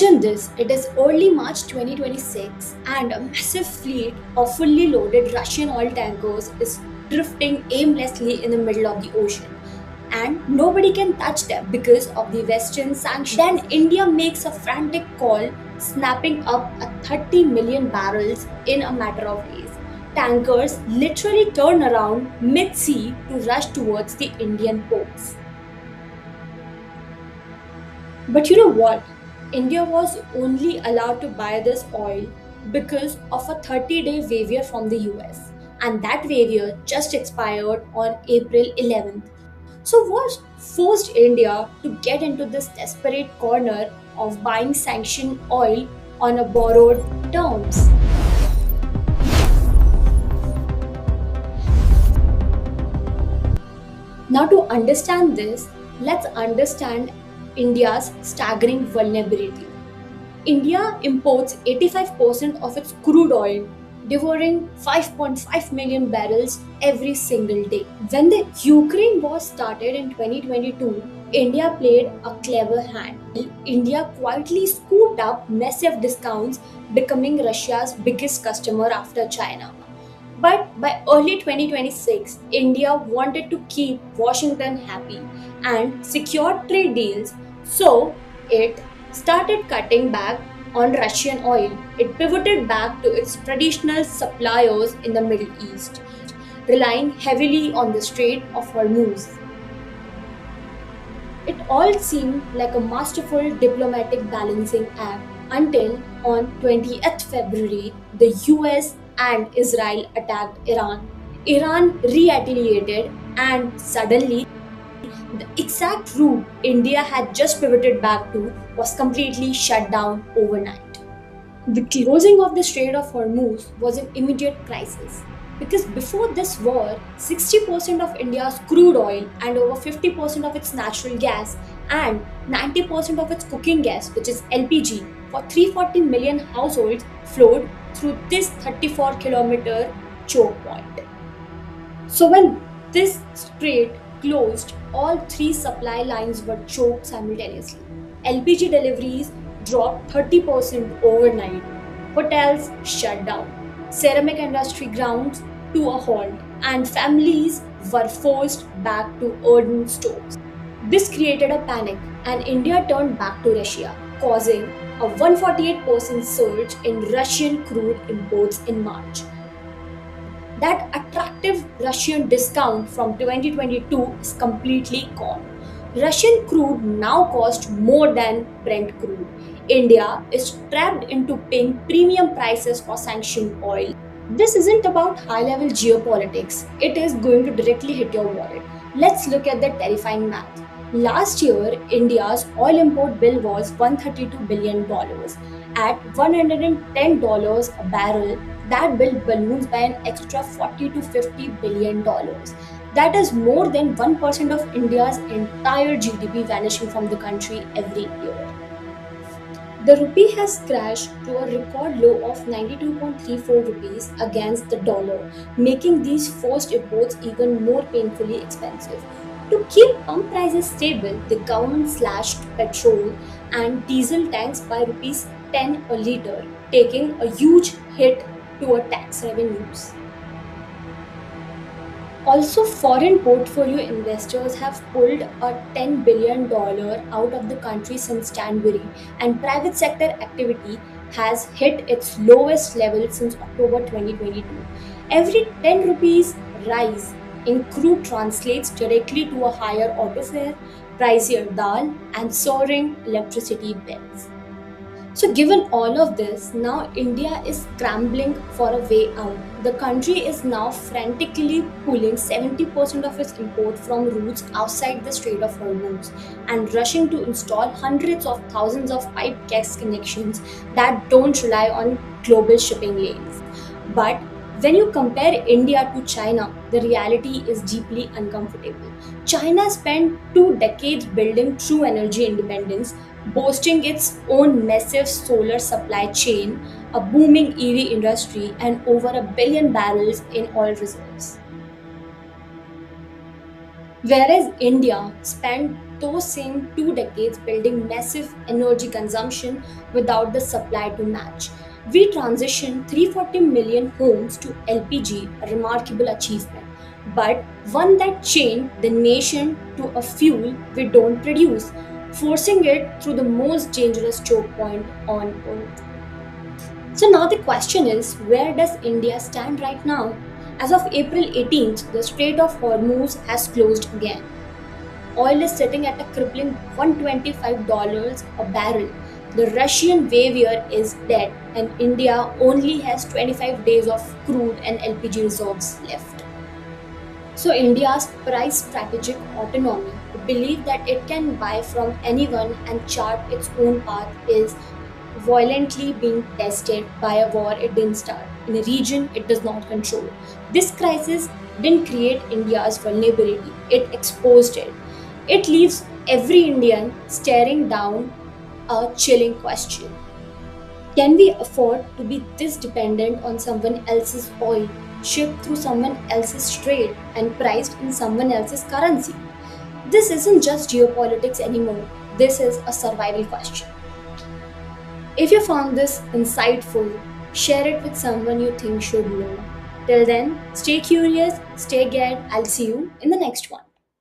Imagine this, it is early March 2026 and a massive fleet of fully loaded Russian oil tankers is drifting aimlessly in the middle of the ocean. And nobody can touch them because of the Western sanctions. Then India makes a frantic call, snapping up a 30 million barrels in a matter of days. Tankers literally turn around mid sea to rush towards the Indian ports. But you know what? India was only allowed to buy this oil because of a 30-day waiver from the US. And that waiver just expired on April 11th. So, what forced India to get into this desperate corner of buying sanctioned oil on a borrowed terms? Now, to understand this, let's understand India's staggering vulnerability. India imports 85% of its crude oil, devouring 5.5 million barrels every single day. When the Ukraine war started in 2022, India played a clever hand. India quietly scooped up massive discounts, becoming Russia's biggest customer after China. But by early 2026, India wanted to keep Washington happy and secure trade deals, so it started cutting back on Russian oil. It pivoted back to its traditional suppliers in the Middle East, relying heavily on the Strait of Hormuz. It all seemed like a masterful diplomatic balancing act until on 20th February, the US and Israel attacked Iran. Iran retaliated, and suddenly the exact route India had just pivoted back to was completely shut down overnight. The closing of the Strait of Hormuz was an immediate crisis because before this war, 60% of India's crude oil and over 50% of its natural gas and 90% of its cooking gas, which is LPG, for 340 million households flowed through this 34-kilometer choke point. So, when this strait closed, all three supply lines were choked simultaneously. LPG deliveries dropped 30% overnight, hotels shut down, ceramic industry ground to a halt, and families were forced back to earthen stoves. This created a panic, and India turned back to Russia, causing a 148% surge in Russian crude imports in March. That attractive Russian discount from 2022 is completely gone. Russian crude now costs more than Brent crude. India is trapped into paying premium prices for sanctioned oil. This isn't about high level geopolitics, it is going to directly hit your wallet. Let's look at the terrifying math. Last year, India's oil import bill was $132 billion. At $110 a barrel, that bill balloons by an extra 40 to 50 billion dollars. That is more than 1% of India's entire GDP vanishing from the country every year. The rupee has crashed to a record low of 92.34 rupees against the dollar, making these forced imports even more painfully expensive. To keep pump prices stable, the government slashed petrol and diesel tanks by rupees 10 a litre, taking a huge hit to our tax revenues. Also, foreign portfolio investors have pulled a $10 billion out of the country since January, and private sector activity has hit its lowest level since October 2022. Every 10 rupees rise in crude translates directly to a higher auto fare, pricier dal, and soaring electricity bills. So, given all of this, now India is scrambling for a way out. The country is now frantically pulling 70% of its import from routes outside the Strait of Hormuz and rushing to install hundreds of thousands of pipe gas connections that don't rely on global shipping lanes. But when you compare India to China, the reality is deeply uncomfortable. China spent 2 decades building true energy independence, boasting its own massive solar supply chain, a booming EV industry, and over a billion barrels in oil reserves. Whereas India spent those same 2 decades building massive energy consumption without the supply to match. We transitioned 340 million homes to LPG, a remarkable achievement, but one that chained the nation to a fuel we don't produce, forcing it through the most dangerous choke point on earth. So now the question is, where does India stand right now? As of April 18th, the Strait of Hormuz has closed again. Oil is sitting at a crippling $125 a barrel. The Russian wavier is dead, and India only has 25 days of crude and LPG reserves left. So, India's price strategic autonomy, the belief that it can buy from anyone and chart its own path, is violently being tested by a war it didn't start in a region it does not control. This crisis didn't create India's vulnerability, it exposed it. It leaves every Indian staring down a chilling question. Can we afford to be this dependent on someone else's oil, shipped through someone else's trade, and priced in someone else's currency? This isn't just geopolitics anymore, this is a survival question. If you found this insightful, share it with someone you think should know. Till then, stay curious, stay geared. I'll see you in the next one.